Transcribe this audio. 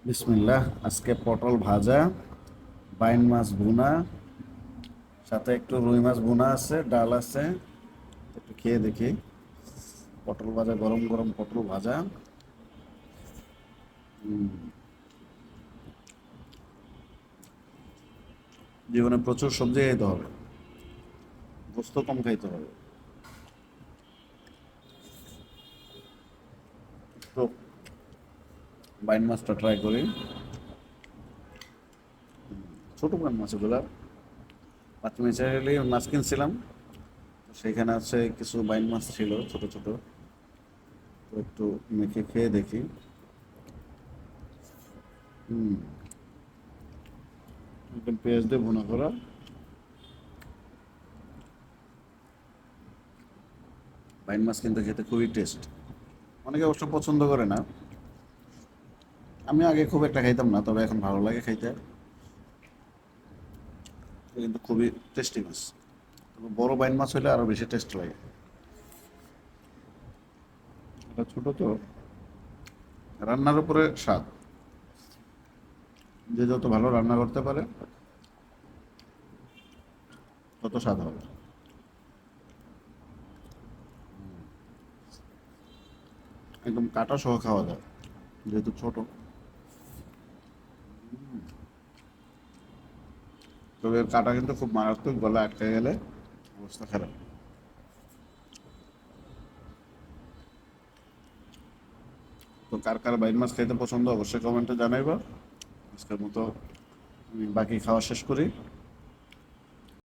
বিসমিল্লাহ। আজকে পটল ভাজা, বাইন মাছ ভুনা, সাথে একটু রুই মাছ ভুনা আছে, ডাল আছে। একটু খেয়ে দেখি। পটল ভাজা, গরম গরম পটল ভাজা। জীবনে প্রচুর সবজি খাইতে হবে, গোস্ত কম খাইতে হবে। তো বাইন মাছটা ট্রাই করি। ছোট বাইন মাছ এগুলা। পাঁচমিশালি মাছ কিনছিলাম, তো সেখানে আছে কিছু বাইন মাছ ছিল ছোট ছোট। তো একটু মেখে খেয়ে দেখি। হুম, একদম পেঁয়াজ দিয়ে ভুনা করা। বাইন মাছ কিন্তু খেতে খুবই টেস্ট। অনেকে অবশ্য পছন্দ করে না। আমি আগে খুব একটা খাইতাম না, তবে এখন ভালো লাগে খাইতে। কিন্তু খুবই টেস্টি মাছ। তবে বড় বাইন মাছ হলে আরো বেশি টেস্ট লাগে। এটা ছোট তো, রান্নার উপরে স্বাদ। যে যত ভালো রান্না করতে পারে তত স্বাদ হবে। একদম কাটা সহ খাওয়া যায়, যেহেতু ছোট। তবে এর কাটা কিন্তু খুব মারাত্মক, গলা আটকে গেলে অবস্থা খারাপ। তো কার কার বাইন মাছ খাইতে পছন্দ অবশ্যই কমেন্টে জানাইবা। আজকের মতো আমি বাকি খাওয়া শেষ করি।